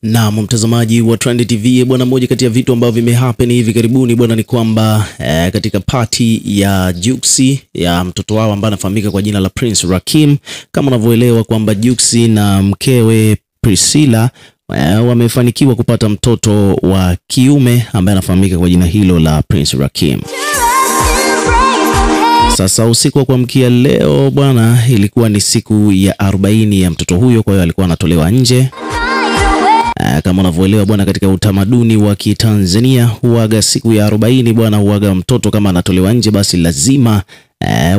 Na mtazamaji wa Trend TV bwana, moja kati ya vitu ambavyo vimehappen hivi karibuni bwana ni kwamba katika party ya Jux ya mtoto wao ambaye anafahamika kwa jina la Prince Rakeem, kama unavyoelewa kwamba Jux na mkewe Priscilla wamefanikiwa kupata mtoto wa kiume ambaye anafahamika kwa jina hilo la Prince Rakeem. Sasa usiku wa kuamkia leo bwana, ilikuwa ni siku ya 40 ya mtoto huyo, kwa hiyo alikuwa anatolewa nje. Kama unavyoelewa bwana, katika utamaduni wa Kitanzania huaga siku ya 40 bwana, huaga mtoto kama anatolewa nje basi lazima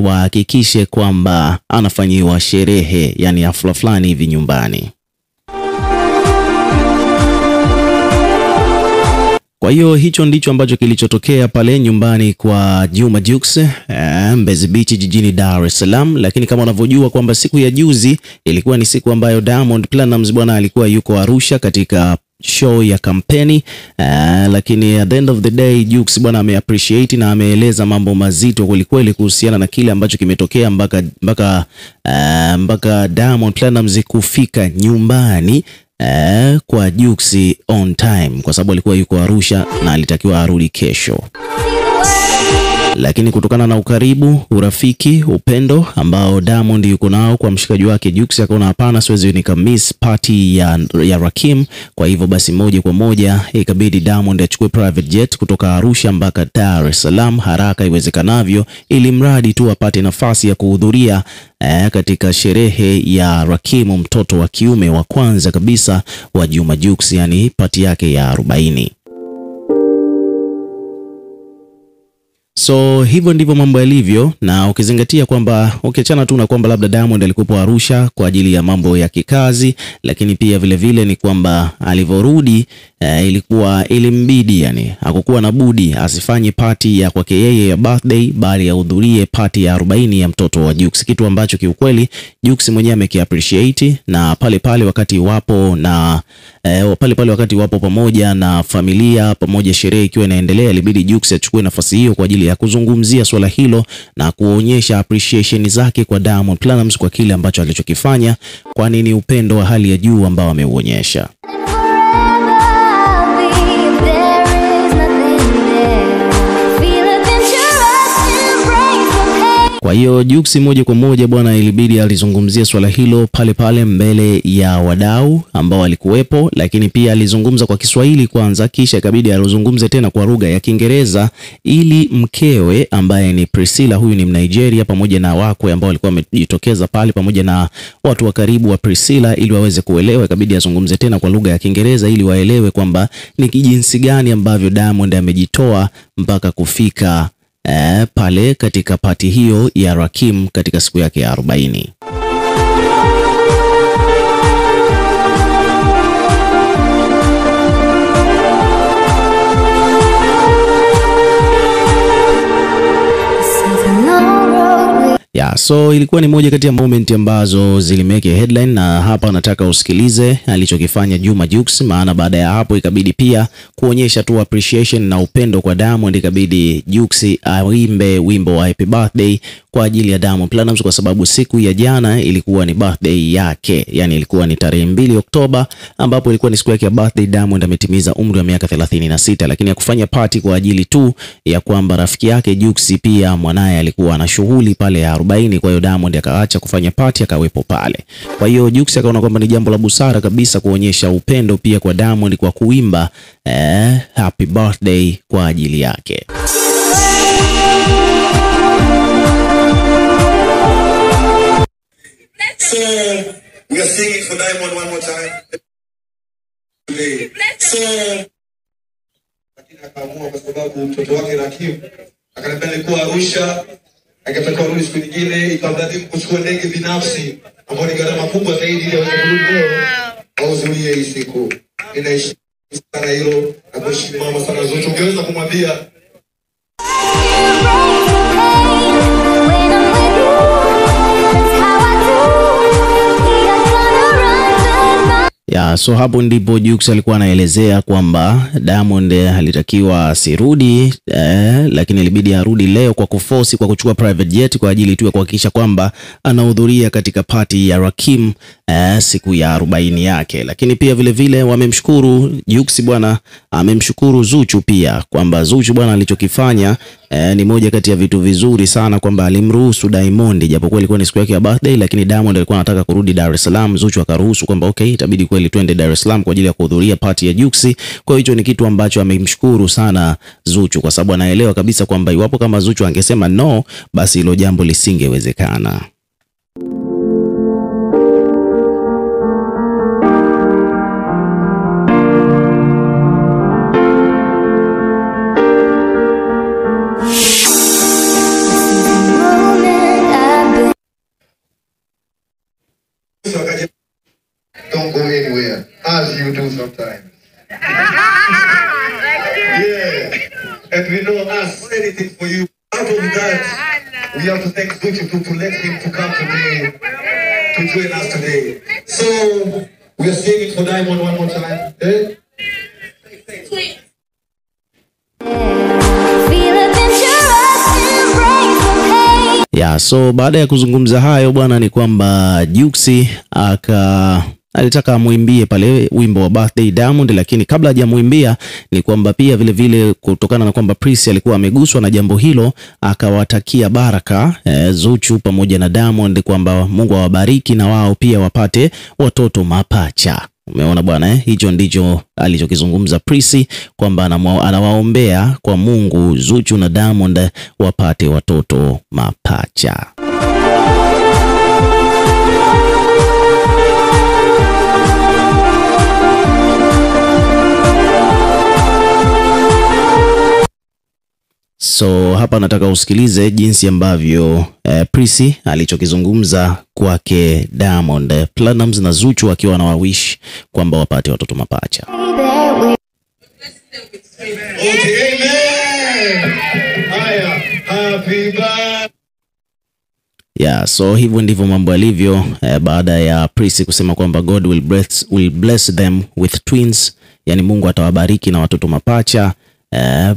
wahakikishe kwamba anafanyiwa sherehe, yani hafla fulani hivi nyumbani. Kwa hiyo hicho ndicho ambacho kilichotokea pale nyumbani kwa Juma Jux Mbezi Beach jijini Dar es Salaam. Lakini kama unavyojua kwamba siku ya juzi ilikuwa ni siku ambayo Diamond Platnumz bwana alikuwa yuko Arusha katika show ya kampeni, lakini at the end of the day Jux bwana ameappreciate na ameeleza mambo mazito kwelikweli kuhusiana na kile ambacho kimetokea mpaka Diamond Platnumz kufika nyumbani kwa Jux on time, kwa sababu alikuwa yuko Arusha na alitakiwa arudi kesho. Lakini kutokana na ukaribu, urafiki, upendo ambao Diamond yuko nao kwa mshikaji wake Jux, akaona hapana, siwezi nikamiss party ya Rakeem. Kwa hivyo basi moja kwa moja ikabidi Diamond achukue private jet kutoka Arusha mpaka Dar es Salaam haraka iwezekanavyo, ili mradi tu apate nafasi ya kuhudhuria katika sherehe ya Rakeem, mtoto wa kiume wa kwanza kabisa wa Juma Jux, yani party yake ya 40. So hivyo ndivyo mambo yalivyo, na ukizingatia kwamba ukiachana tu na kwamba labda Diamond alikuwa Arusha kwa ajili ya mambo ya kikazi, lakini pia vile vile ni kwamba alivyorudi ilimbidi, yani hakukuwa na budi asifanye party ya kwake yeye ya birthday, bali ahudhurie party ya 40 ya mtoto wa Jux, kitu ambacho kiukweli Jux mwenyewe amekiappreciate. Na pale wakati wapo pamoja na familia pamoja, sherehe ikiwa inaendelea, ilibidi Jux achukue nafasi hiyo kwa ajili ya kuzungumzia swala hilo na kuonyesha appreciation zake kwa Diamond Platnumz kwa kile ambacho alichokifanya, kwani ni upendo wa hali ya juu ambao ameuonyesha. Kwa hiyo Jux moja kwa moja bwana ilibidi alizungumzia swala hilo pale mbele ya wadau ambao walikuwepo, lakini pia alizungumza kwa Kiswahili kwanza, kisha ikabidi alizungumze tena kwa lugha ya Kiingereza ili mkewe ambaye ni Priscilla, huyu ni Mnigeria, pamoja na wakwe ambao walikuwa wamejitokeza pale pamoja na watu wa karibu wa Priscilla, ili waweze kuelewa. Ikabidi azungumze tena kwa lugha ya Kiingereza ili waelewe kwamba ni kijinsi gani ambavyo Diamond amejitoa mpaka kufika pale katika party hiyo ya Rakeem katika siku yake ya 40. So ilikuwa ni moja kati ya moment ambazo zilimeke headline, na hapa nataka usikilize alichokifanya Juma Jux, maana baada ya hapo ikabidi pia kuonyesha tu appreciation na upendo kwa Diamond. Ikabidi Jux aimbe wimbo wa happy birthday kwa ajili ya Diamond Platnumz, kwa sababu siku ya jana ilikuwa ni birthday yake, yani ilikuwa ni tarehe 2 Oktoba ambapo ilikuwa ni siku yake ya birthday. Diamond ametimiza umri wa miaka 36, lakini hakufanya party kwa ajili tu ya kwamba rafiki yake Jux pia mwanae alikuwa na shughuli pale ya 40. Kwa hiyo Diamond akaacha kufanya party akawepo pale. Kwa hiyo Jux akaona kwamba ni jambo la busara kabisa kuonyesha upendo pia kwa Diamond kwa kuimba happy birthday kwa ajili yake. So we are singing for Diamond one more time. So lakini akaamua kwa sababu mtoto wake Rakeem akaniambia nilikuwa Arusha, akataka kurudi siku nyingine, ikabidi kuchukua ndege binafsi ambayo ni gharama kubwa zaidi ili aweze kurudi leo auzuie hii siku. Ninaishi sana hilo na kuheshimu mama sana zote. Ungeweza kumwambia so hapo ndipo Jux alikuwa anaelezea kwamba Diamond alitakiwa asirudi, lakini ilibidi arudi leo kwa kuforce, kwa kuchukua private jet kwa ajili tu ya kuhakikisha kwamba anahudhuria katika party ya Rakeem siku ya 40 yake. Lakini pia vile vile wamemshukuru Jux bwana, amemshukuru Zuchu pia kwamba Zuchu bwana alichokifanya ni moja kati ya vitu vizuri sana, kwamba alimruhusu Diamond, japokuwa ilikuwa ni siku yake ya birthday, lakini Diamond alikuwa anataka kurudi Dar es Salaam. Zuchu akaruhusu kwamba okay, itabidi kweli twende Dar es Salaam kwa ajili ya kuhudhuria party ya Jux. Kwa hiyo ni kitu ambacho amemshukuru sana Zuchu, kwa sababu anaelewa kabisa kwamba iwapo kama Zuchu angesema no, basi hilo jambo lisingewezekana. Don't go anywhere, as you do sometimes. Yeah, and we know us anything for you. Out of that, we have to thank Zuchu to let him to come today, to join us today. So, we are singing for Diamond one more time. Eh? Yeah, so baada ya kuzungumza hayo bwana, ni kwamba Jux alitaka amuimbie pale wimbo wa birthday Diamond, lakini kabla hajamuimbia ni kwamba pia vile vile kutokana na kwamba Prince alikuwa ameguswa na jambo hilo, akawatakia baraka Zuchu pamoja na Diamond, kwamba Mungu awabariki na wao pia wapate watoto mapacha. Umeona bwana, hicho ndicho alichokizungumza Prince, kwamba anawaombea kwa Mungu Zuchu na Diamond wapate watoto mapacha. So hapa nataka usikilize jinsi ambavyo Prince alichokizungumza kwake Diamond Platnumz na Zuchu akiwa na wawish kwamba wapate watoto mapacha. Okay, amen. Happy birthday. Yeah, so hivyo ndivyo mambo yalivyo baada ya Prince kusema kwamba God will bless them with twins, yani Mungu atawabariki na watoto mapacha.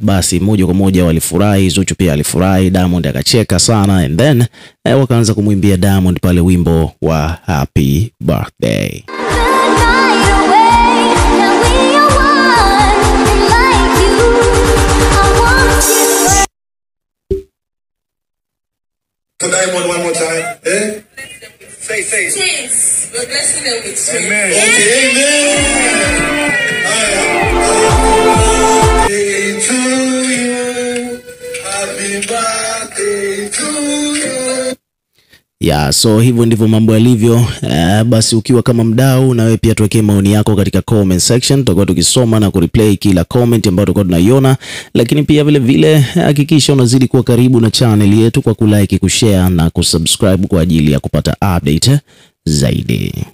Basi moja kwa moja walifurahi, Zuchu pia alifurahi, Diamond akacheka sana, and then wakaanza kumwimbia Diamond pale wimbo wa happy birthday. For Diamond one more time. Eh? Say. Twins. We're blessing them with twins. Amen. Okay, amen. Happy birthday to you. Yeah, so hivyo ndivyo mambo yalivyo. Basi ukiwa kama mdau, na wewe pia tuwekee maoni yako katika comment section, tutakuwa tukisoma na kureplay kila comment ambayo tutakuwa tunaiona. Lakini pia vile vile hakikisha unazidi kuwa karibu na channel yetu kwa kulike, kushare na kusubscribe kwa ajili ya kupata update zaidi.